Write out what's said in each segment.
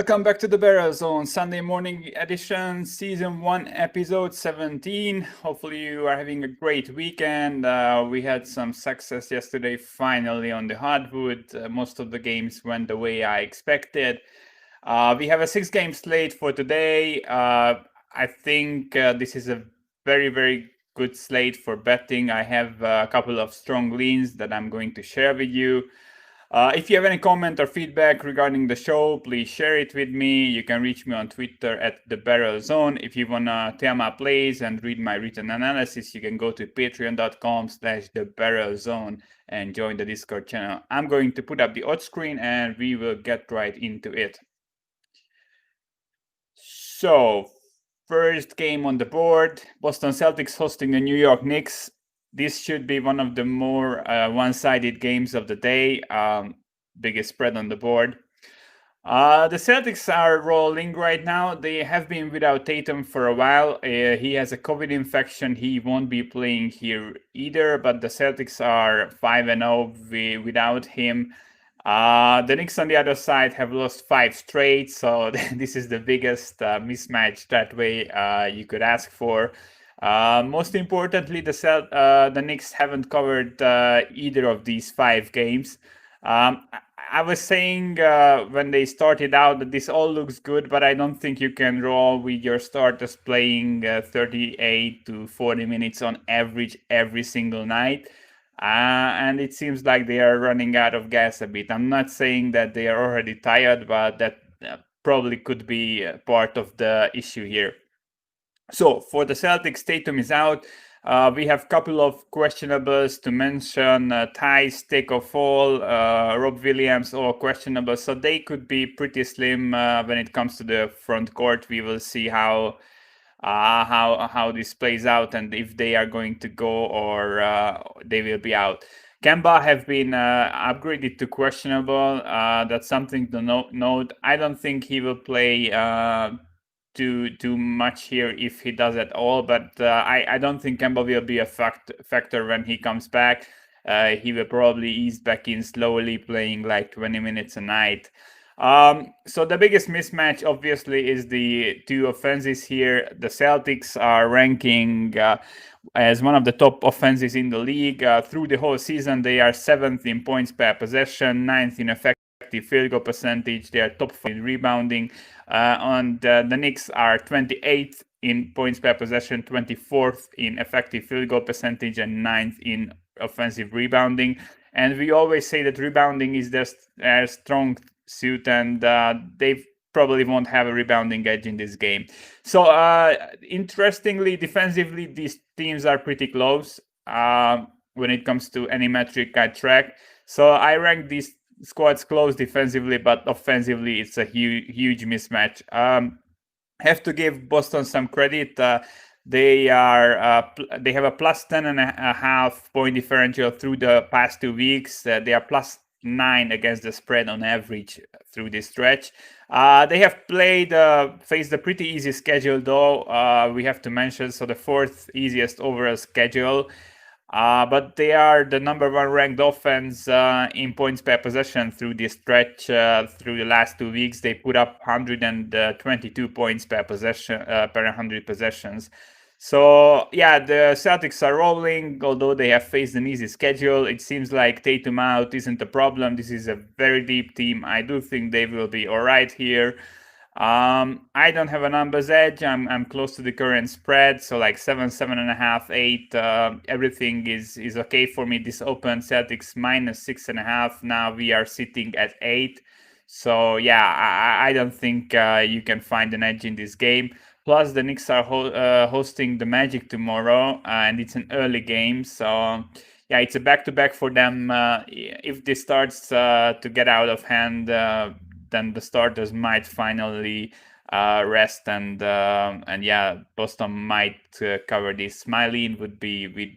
Welcome back to the Bettors on Sunday morning edition, season 1, episode 17. Hopefully, you are having a great weekend. We had some success yesterday, finally, on the hardwood. Most of the games went the way I expected. We have a 6-game slate for today. I think this is a very, very good slate for betting. I have a couple of strong leans that I'm going to share with you. If you have any comment or feedback regarding the show, please share it with me. You can reach me on Twitter at the Barrel Zone. If you want to tell my plays and read my written analysis, you can go to patreon.com/the Barrel Zone and join the Discord channel. I'm going to put up the odds screen and we will get right into it. So, first game on the board, Boston Celtics hosting the New York Knicks. This should be one of the more one-sided games of the day. Biggest spread on the board. The Celtics are rolling right now. They have been without Tatum for a while. He has a COVID infection. He won't be playing here either, but the Celtics are 5-0 without him. The Knicks on the other side have lost 5 straight, so this is the biggest mismatch that way you could ask for. Most importantly, the Knicks haven't covered either of these 5 games. I was saying when they started out that this all looks good, but I don't think you can roll with your starters playing 38 to 40 minutes on average every single night. And it seems like they are running out of gas a bit. I'm not saying that they are already tired, but that probably could be part of the issue here. So for the Celtics, Tatum is out. We have a couple of questionables to mention. Tice, Take Fall, Rob Williams, all questionable. So they could be pretty slim when it comes to the front court. We will see how this plays out and if they are going to go or they will be out. Kemba have been upgraded to questionable. That's something to note. I don't think he will play too much here if he does at all, but I don't think Kemba will be a factor when he comes back. He will probably ease back in slowly, playing like 20 minutes a night. So the biggest mismatch obviously is the two offenses here. The Celtics are ranking as one of the top offenses in the league. Through the whole season, they are 7th in points per possession, 9th in effective field goal percentage. They are top 4 in rebounding. And the Knicks are 28th in points per possession, 24th in effective field goal percentage, and 9th in offensive rebounding. And we always say that rebounding is their strong suit, and they probably won't have a rebounding edge in this game. So interestingly, defensively, these teams are pretty close when it comes to any metric I track. So I rank these squads close defensively, but offensively it's a huge mismatch. Have to give Boston some credit. They have a plus 10.5 point differential through the past 2 weeks. They are plus 9 against the spread on average through this stretch. They have faced a pretty easy schedule though. We have to mention, so the 4th easiest overall schedule. But they are the number 1 ranked offense in points per possession through this stretch. Through the last 2 weeks, they put up 122 points per possession per 100 possessions. So yeah, the Celtics are rolling, although they have faced an easy schedule. It seems like Tatum out isn't a problem. This is a very deep team. I do think they will be all right here. I don't have a numbers edge. I'm close to the current spread, so like 7.5, 8. Everything is okay for me. This open Celtics minus 6.5. Now we are sitting at 8. So yeah, I don't think you can find an edge in this game. Plus, the Knicks are hosting the Magic tomorrow, and it's an early game. So yeah, it's a back-to-back for them. If this starts to get out of hand, then the starters might finally rest, and yeah, Boston might cover this. My lean would be with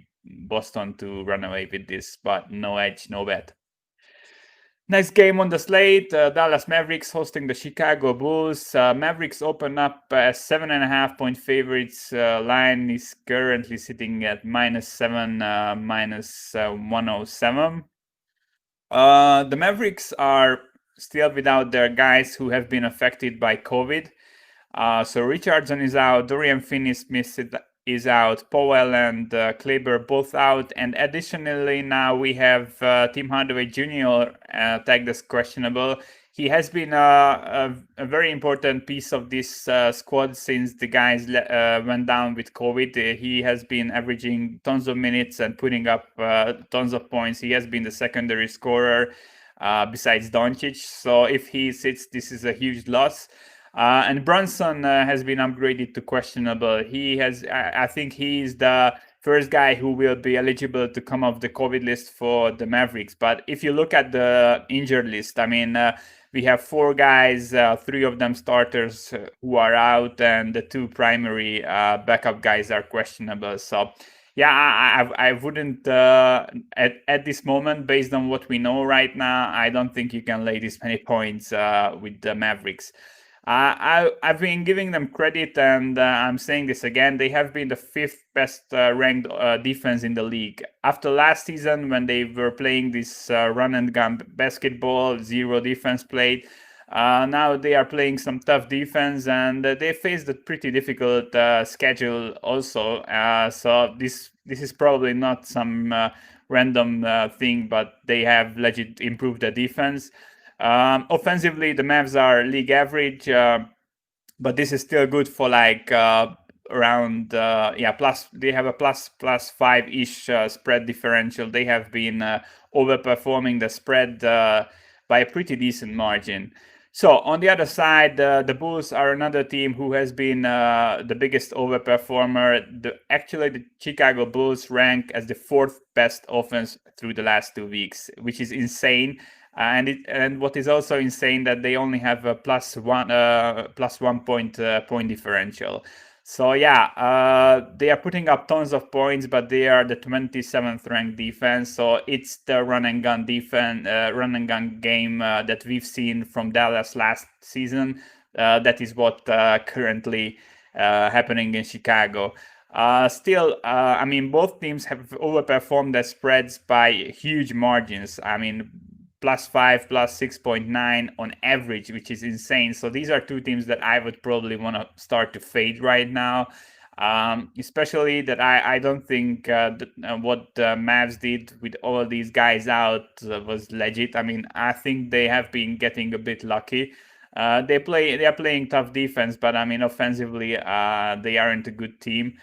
Boston to run away with this, but no edge, no bet. Next game on the slate, Dallas Mavericks hosting the Chicago Bulls. Mavericks open up as 7.5 point favorites. Line is currently sitting at -7, -107. The Mavericks are still without their guys who have been affected by COVID. So Richardson is out, Dorian Finney-Smith is out, Powell and Kleber both out, and additionally now we have Tim Hardaway Jr. Tagged as questionable. He has been a very important piece of this squad since the guys went down with COVID. He has been averaging tons of minutes and putting up tons of points. He has been the secondary scorer besides Doncic. So if he sits, this is a huge loss. And Brunson has been upgraded to questionable. I think he's the first guy who will be eligible to come off the COVID list for the Mavericks. But if you look at the injured list, I mean, we have 4 guys, 3 of them starters who are out, and the 2 primary backup guys are questionable. So, yeah, I wouldn't, at this moment, based on what we know right now, I don't think you can lay this many points with the Mavericks. I've been giving them credit, and I'm saying this again. They have been the 5th best ranked defense in the league. After last season, when they were playing this run and gun basketball, 0 defense played. Now they are playing some tough defense, and they faced a pretty difficult schedule also. So this is probably not some random thing, but they have legit improved the defense. Offensively, the Mavs are league average, but this is still good for like around plus. They have a plus 5-ish spread differential. They have been overperforming the spread by a pretty decent margin. So on the other side, the Bulls are another team who has been the biggest overperformer. Actually, the Chicago Bulls rank as the 4th best offense through the last 2 weeks, which is insane. And what is also insane that they only have a plus one point differential. So yeah, they are putting up tons of points, but they are the 27th ranked defense. So it's the run and gun game that we've seen from Dallas last season. That is what currently happening in Chicago. Still, I mean, both teams have overperformed their spreads by huge margins. I mean, +5, +6.9 on average, which is insane. So these are 2 teams that I would probably want to start to fade right now. Especially that I don't think what the Mavs did with all these guys out was legit. I mean, I think they have been getting a bit lucky. They are playing tough defense, but I mean, offensively, they aren't a good team.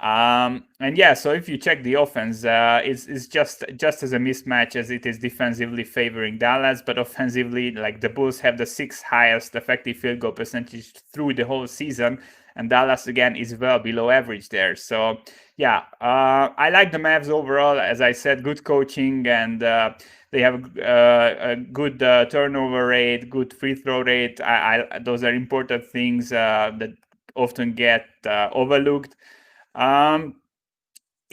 And yeah, so if you check the offense, it's just as a mismatch as it is defensively favoring Dallas, but offensively, like the Bulls have the 6th highest effective field goal percentage through the whole season, and Dallas again is well below average there. So yeah, I like the Mavs overall. As I said, good coaching, and they have a good turnover rate, good free throw rate. Those are important things that often get overlooked.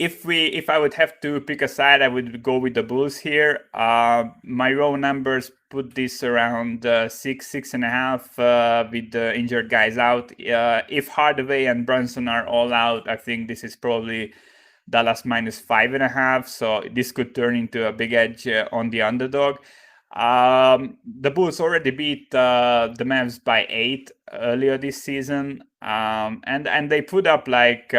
If I would have to pick a side, I would go with the Bulls here. My raw numbers put this around 6.5 with the injured guys out. If Hardaway and Brunson are all out, I think this is probably Dallas -5.5. So this could turn into a big edge on the underdog. The Bulls already beat the Mavs by 8 earlier this season, and they put up like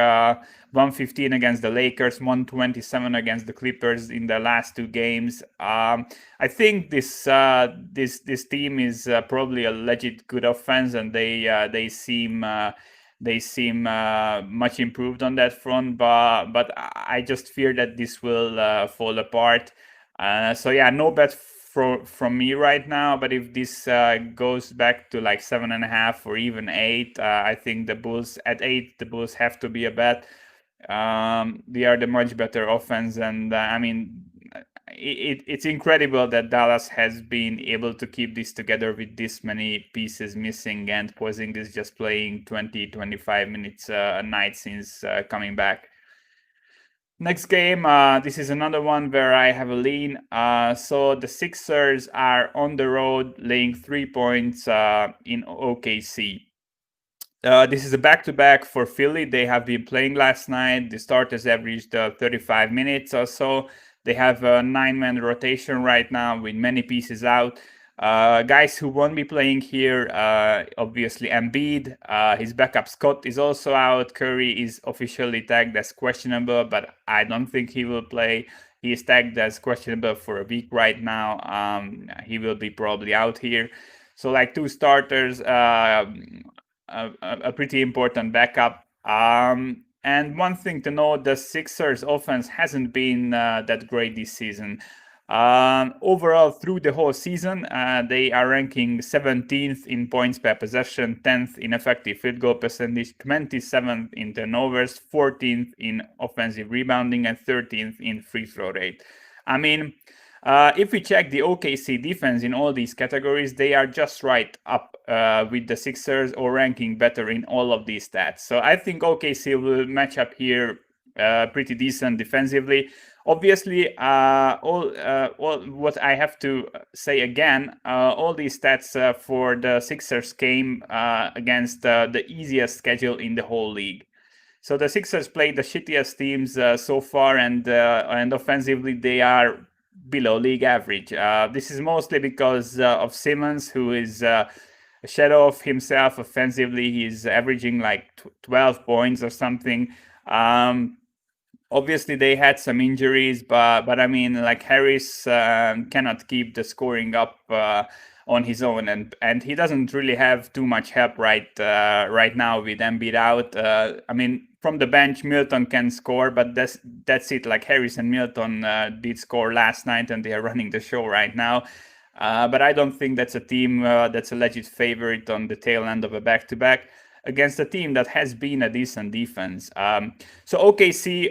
115 against the Lakers, 127 against the Clippers in the last 2 games. I think this team is probably a legit good offense, and they seem much improved on that front. But I just fear that this will fall apart. So yeah, no bet from me right now, but if this goes back to like 7.5 or even 8, I think the Bulls at 8, the Bulls have to be a bet. They are the much better offense, and I mean, it's incredible that Dallas has been able to keep this together with this many pieces missing, and Porzingis just playing 20-25 minutes a night since coming back. Next game, this is another one where I have a lean. So the Sixers are on the road laying 3 points in OKC. This is a back-to-back for Philly. They have been playing last night. The starters averaged 35 minutes or so. They have a 9-man rotation right now with many pieces out. Guys who won't be playing here, obviously Embiid. His backup Scott is also out. Curry is officially tagged as questionable, but I don't think he will play. He is tagged as questionable for a week right now. He will be probably out here. So like two starters, a pretty important backup. And one thing to note, the Sixers offense hasn't been that great this season. Overall, through the whole season, they are ranking 17th in points per possession, 10th in effective field goal percentage, 27th in turnovers, 14th in offensive rebounding, and 13th in free throw rate. I mean, if we check the OKC defense in all these categories, they are just right up with the Sixers or ranking better in all of these stats. So I think OKC will match up here pretty decent defensively. Obviously, all what I have to say again, all these stats for the Sixers came against the easiest schedule in the whole league. So the Sixers played the shittiest teams so far, and offensively they are below league average. This is mostly because of Simmons, who is a shadow of himself offensively. He's averaging like 12 points or something. Obviously, they had some injuries, but I mean, like Harris cannot keep the scoring up on his own, and he doesn't really have too much help right now with Embiid out. I mean, from the bench, Milton can score, but that's it. Like Harris and Milton did score last night, and they are running the show right now. But I don't think that's a team that's a legit favorite on the tail end of a back-to-back against a team that has been a decent defense. So OKC,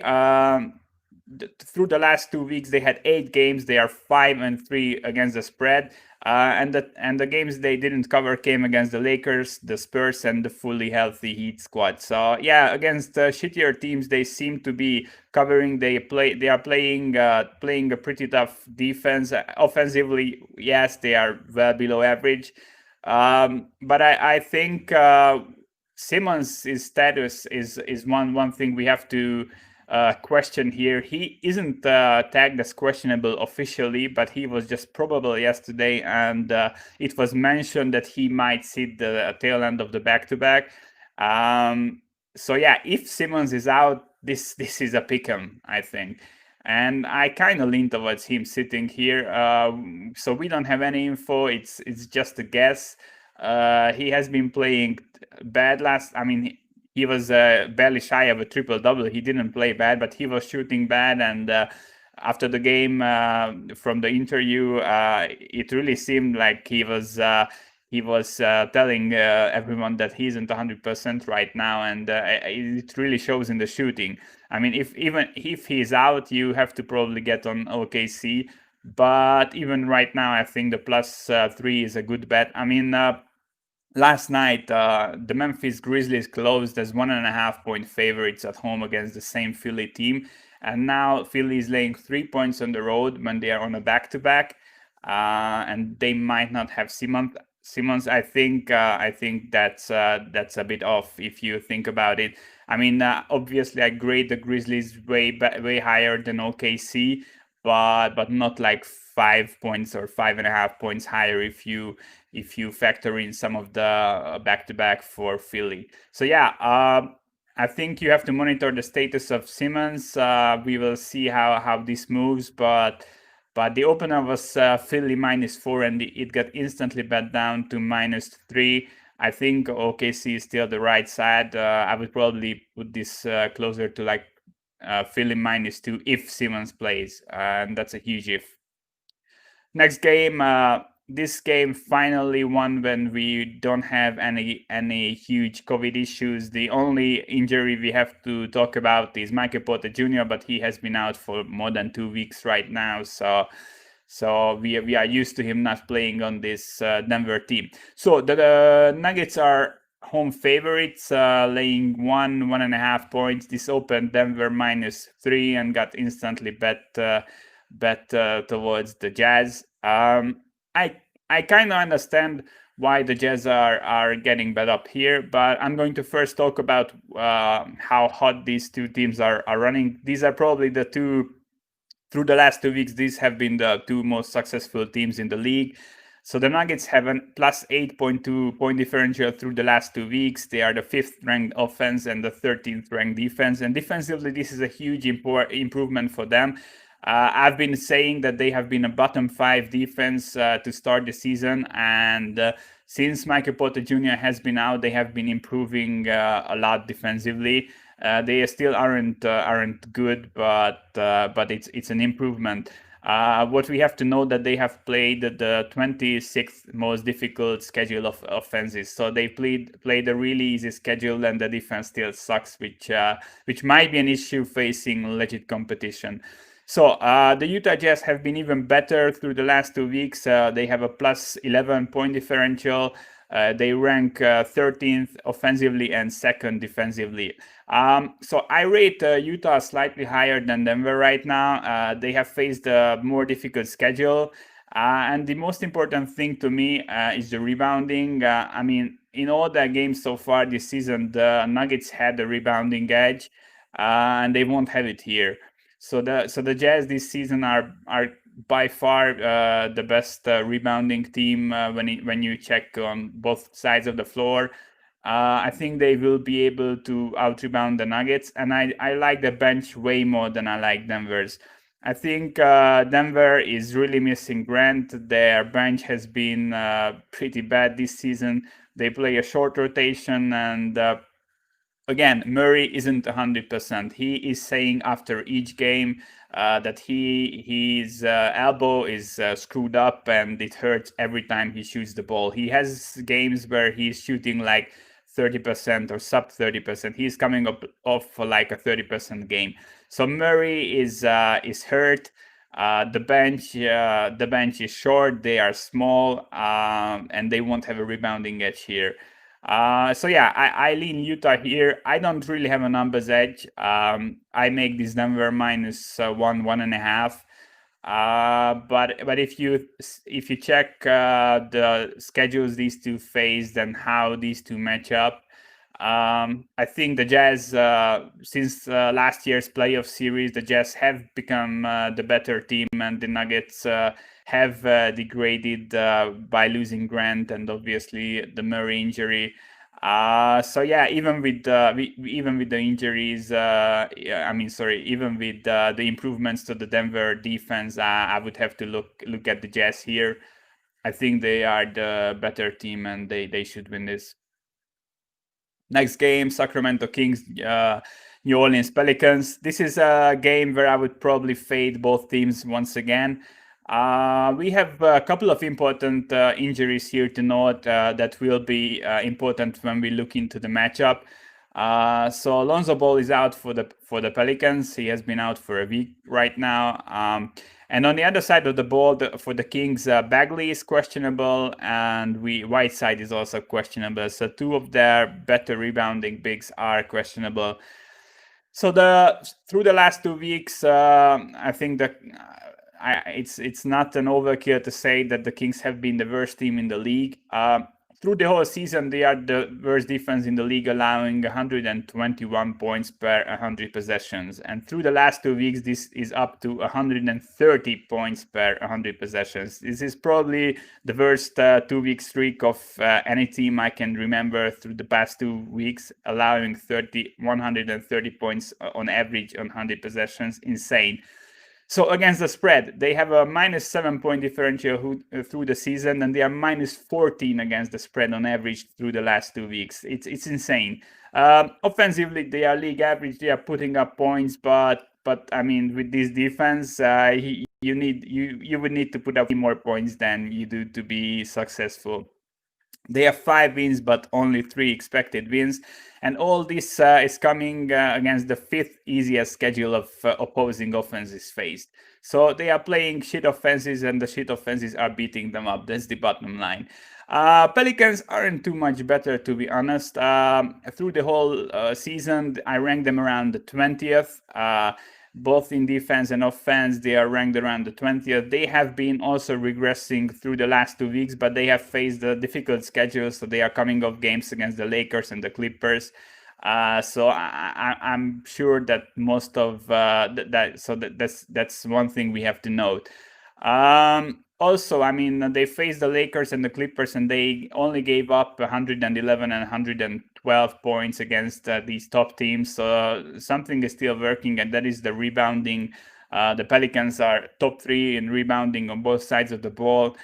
through the last 2 weeks, they had 8 games. They are 5-3 against the spread. And the games they didn't cover came against the Lakers, the Spurs, and the fully healthy Heat squad. So yeah, against shittier teams, they seem to be covering. They are playing a pretty tough defense. Offensively, yes, they are well below average. But I think Simmons' status is one thing we have to question here. He isn't tagged as questionable officially, but he was just probable yesterday, and it was mentioned that he might sit the tail end of the back-to-back. So yeah, if Simmons is out, this is a pick'em, I think. And I kind of lean towards him sitting here. So we don't have any info. It's just a guess. He has been playing bad he was barely shy of a triple-double. He didn't play bad, but he was shooting bad. And after the game, from the interview, it really seemed like he was telling everyone that he isn't 100% right now, and it really shows in the shooting. I mean, if he's out, you have to probably get on OKC. But even right now, I think the +3 is a good bet. I mean, last night, the Memphis Grizzlies closed as 1.5-point favorites at home against the same Philly team. And now Philly is laying 3 points on the road when they are on a back-to-back. And they might not have Simmons. I think that's a bit off if you think about it. I mean, obviously I grade the Grizzlies way higher than OKC, but not like 5 points or 5.5 points higher if you factor in some of the back-to-back for Philly. So yeah, I think you have to monitor the status of Simmons. We will see how this moves, but the opener was Philly -4, and it got instantly bet down to -3. I think OKC is still the right side. I would probably put this closer to like Philly -2 if Simmons plays, and that's a huge if. Next game, this game finally won when we don't have any huge COVID issues. The only injury we have to talk about is Michael Porter Jr., but he has been out for more than 2 weeks right now. So we are used to him not playing on this Denver team. So the Nuggets are home favorites, laying 1.5 points. This opened Denver -3 and got instantly bet towards the Jazz. I kind of understand why the Jazz are getting bet up here, but I'm going to first talk about how hot these two teams are running. These are probably the two, through the last 2 weeks, these have been the two most successful teams in the league. So the Nuggets have a plus 8.2 point differential through the last 2 weeks. They are the 5th ranked offense and the 13th ranked defense. And defensively, this is a huge improvement for them. I've been saying that they have been a bottom 5 defense to start the season, and since Michael Porter Jr. has been out, they have been improving a lot defensively. They still aren't good, but it's an improvement. What we have to know that they have played the 26th most difficult schedule of offenses. So they played a really easy schedule, and the defense still sucks, which might be an issue facing legit competition. So the Utah Jazz have been even better through the last 2 weeks. They have a plus 11 point differential. They rank 13th offensively and 2nd defensively. So I rate Utah slightly higher than Denver right now. They have faced a more difficult schedule. And the most important thing to me is the rebounding. I mean, in all their games so far this season, the Nuggets had the rebounding edge, and they won't have it here. So the Jazz this season are by far the best rebounding team when you check on both sides of the floor. I think they will be able to out rebound the Nuggets, and I like the bench way more than I like Denver's. I think Denver is really missing Grant. Their bench has been pretty bad this season. They play a short rotation, and again, Murray isn't 100%. He is saying after each game that his elbow is screwed up and it hurts every time he shoots the ball. He has games where he's shooting like 30% or sub 30%. He's coming up off for like a 30% game. So Murray is hurt. The bench is short. They are small, and they won't have a rebounding edge here. So yeah, I lean Utah here. I don't really have a numbers edge. I make this Denver minus 1.5. But if you check the schedules these two faced and how these two match up, I think the Jazz, since last year's playoff series, the Jazz have become the better team, and the Nuggets have degraded by losing Grant and obviously the Murray injury. So yeah, even with the injuries, even with the improvements to the Denver defense, I would have to look at the Jazz here. I think they are the better team, and they should win this. Next game, Sacramento Kings, New Orleans Pelicans. This is a game where I would probably fade both teams once again. We have a couple of important injuries here to note that will be important when we look into the matchup. So Lonzo Ball is out for the Pelicans. He has been out for a week right now. And on the other side of the ball, for the Kings, Bagley is questionable, and Whiteside is also questionable. So two of their better rebounding bigs are questionable. So through the last 2 weeks, I think that it's not an overkill to say that the Kings have been the worst team in the league. Through the whole season, they are the worst defense in the league, allowing 121 points per 100 possessions. And through the last 2 weeks, this is up to 130 points per 100 possessions. This is probably the worst 2-week streak of any team I can remember through the past 2 weeks, allowing 130 points on average on 100 possessions. Insane. So against the spread, they have a minus 7 point differential through the season, and they are minus 14 against the spread on average through the last 2 weeks. It's insane. Offensively, they are league average. They are putting up points, but I mean, with this defense, you would need to put up more points than you do to be successful. They have 5 wins, but only 3 expected wins. And all this is coming against the 5th easiest schedule of opposing offenses faced. So they are playing shit offenses, and the shit offenses are beating them up. That's the bottom line. Pelicans aren't too much better, to be honest. Through the whole season, I ranked them around the 20th. Both in defense and offense, they are ranked around the 20th. They have been also regressing through the last 2 weeks, but they have faced a difficult schedule, so they are coming off games against the Lakers and the Clippers. So I'm sure that most of that. So that's one thing we have to note. also, I mean, they faced the Lakers and the Clippers, and they only gave up 111 and 112 points against these top teams. So something is still working, and that is the rebounding. The Pelicans are top 3 in rebounding on both sides of the ball.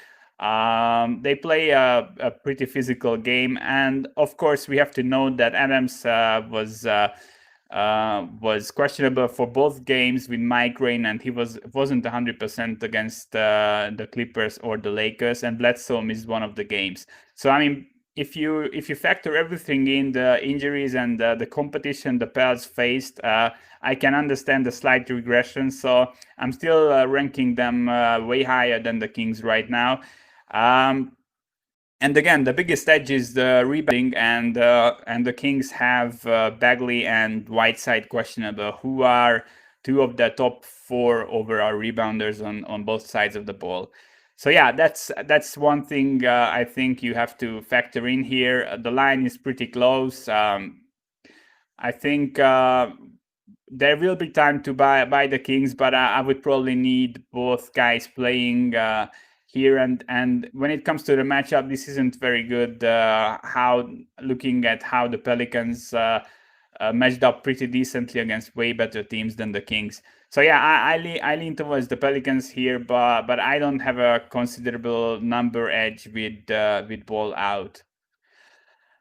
They play a pretty physical game, and of course, we have to note that Adams was questionable for both games with migraine, and he wasn't 100% against the Clippers or the Lakers, and Bledsoe missed one of the games. So I mean, if you factor everything in, the injuries and the competition the Pels faced, I can understand the slight regression. So I'm still ranking them way higher than the Kings right now. And again, the biggest edge is the rebounding, and the Kings have Bagley and Whiteside questionable, who are two of the top 4 overall rebounders on both sides of the ball. So yeah, that's one thing I think you have to factor in here. The line is pretty close. I think there will be time to buy the Kings, but I would probably need both guys playing here, and when it comes to the matchup, this isn't very good. Looking at how the Pelicans matched up pretty decently against way better teams than the Kings. So yeah, I lean towards the Pelicans here, but I don't have a considerable number edge with ball out.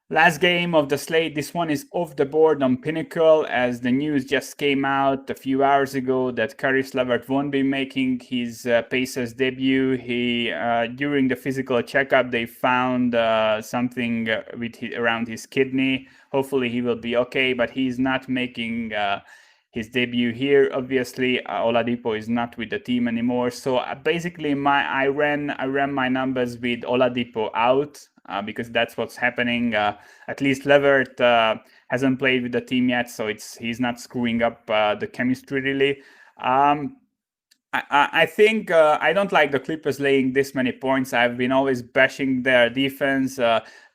Last game of the slate. This one is off the board on Pinnacle, as the news just came out a few hours ago that Caris LeVert won't be making his Pacers debut. He during the physical checkup, they found something around his kidney. Hopefully he will be okay, but he's not making his debut here. Obviously, Oladipo is not with the team anymore. So basically, I ran my numbers with Oladipo out. Because that's what's happening. At least LeVert hasn't played with the team yet, so he's not screwing up the chemistry really. I think I don't like the Clippers laying this many points. I've been always bashing their defense.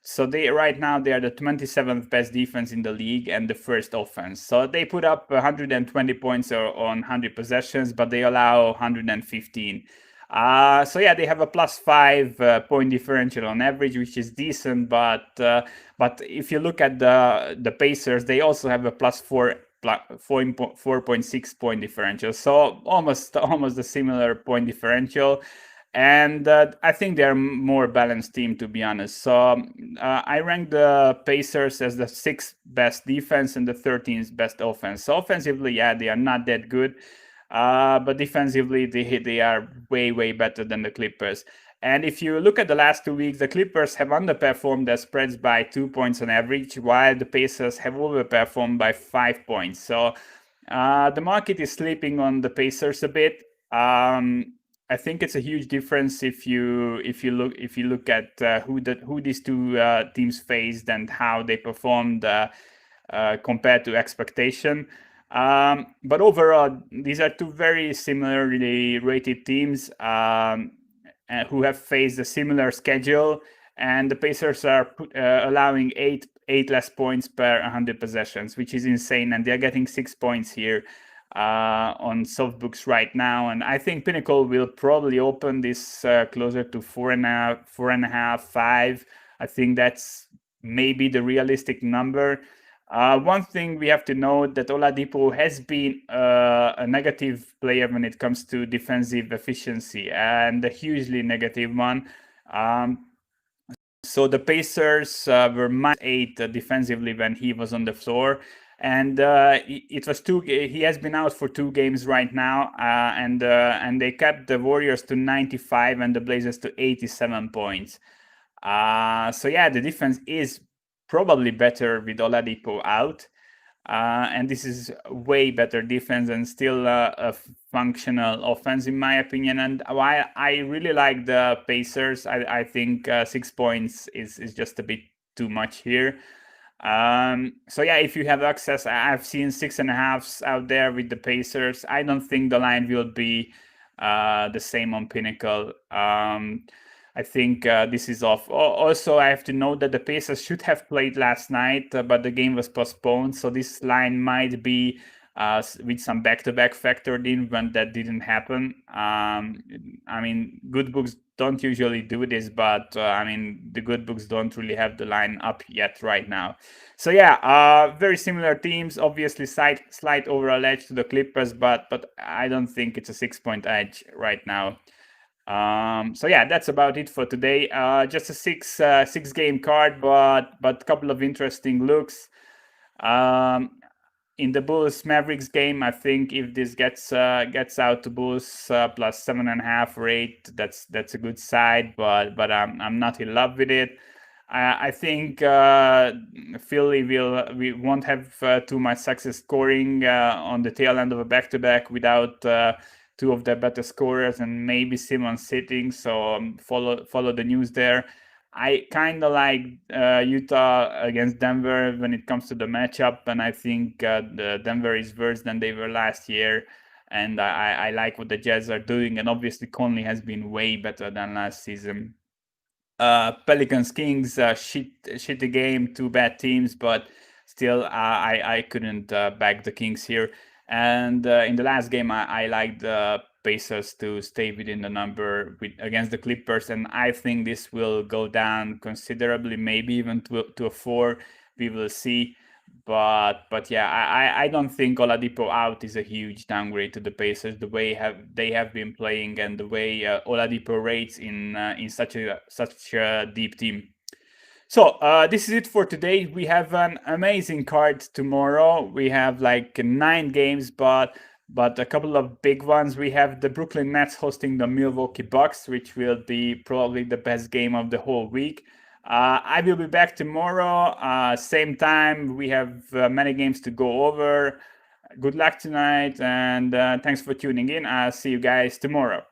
So right now they are the 27th best defense in the league and the first offense. So they put up 120 points on 100 possessions, but they allow 115. So yeah, they have a +5 point differential on average, which is decent. But if you look at the Pacers, they also have a +4.6 point differential. So almost a similar point differential. And I think they're a more balanced team, to be honest. So I rank the Pacers as the 6th best defense and the 13th best offense. So offensively, yeah, they are not that good. But defensively, they are way better than the Clippers. And if you look at the last 2 weeks, the Clippers have underperformed their spreads by 2 points on average, while the Pacers have overperformed by 5 points. So the market is sleeping on the Pacers a bit. I think it's a huge difference if you look at who these two teams faced and how they performed compared to expectation. But overall, these are two very similarly rated teams who have faced a similar schedule, and the Pacers are allowing eight less points per 100 possessions, which is insane, and they're getting 6 points here on softbooks right now. And I think Pinnacle will probably open this closer to 4.5, 5. I think that's maybe the realistic number. One thing we have to note that Oladipo has been a negative player when it comes to defensive efficiency, and a hugely negative one. So the Pacers were -8 defensively when he was on the floor, and it was he has been out for 2 games right now, and they kept the Warriors to 95 and the Blazers to 87 points. So yeah, the defense is probably better with Oladipo out. And this is way better defense and still a functional offense, in my opinion. And while I really like the Pacers, I think 6 points is just a bit too much here. So yeah, if you have access, I've seen 6.5s out there with the Pacers. I don't think the line will be the same on Pinnacle. I think this is off. Also, I have to note that the Pacers should have played last night, but the game was postponed. So this line might be with some back-to-back factored in when that didn't happen. I mean, good books don't usually do this, but I mean, the good books don't really have the line up yet right now. So yeah, very similar teams. Obviously, slight overall edge to the Clippers, but I don't think it's a 6-point edge right now. So yeah, that's about it for today. Just a six game card, but a couple of interesting looks. In the Bulls Mavericks game, I think if this gets out to Bulls plus 7.5 or 8, that's a good side. But I'm not in love with it. I think Philly we won't have too much success scoring on the tail end of a back-to-back without two of their better scorers and maybe Simmons sitting. So follow the news there. I kind of like Utah against Denver when it comes to the matchup, and I think the Denver is worse than they were last year. And I like what the Jazz are doing, and obviously Conley has been way better than last season. Pelicans Kings, shitty game, two bad teams, but still I couldn't back the Kings here. And in the last game, I liked the Pacers to stay within the number against the Clippers, and I think this will go down considerably, maybe even to a 4. We will see. But yeah, I don't think Oladipo out is a huge downgrade to the Pacers. The way they have been playing and the way Oladipo rates in such a deep team. So this is it for today. We have an amazing card tomorrow. We have like 9 games, but a couple of big ones. We have the Brooklyn Nets hosting the Milwaukee Bucks, which will be probably the best game of the whole week. I will be back tomorrow, same time. We have many games to go over. Good luck tonight, and thanks for tuning in. I'll see you guys tomorrow.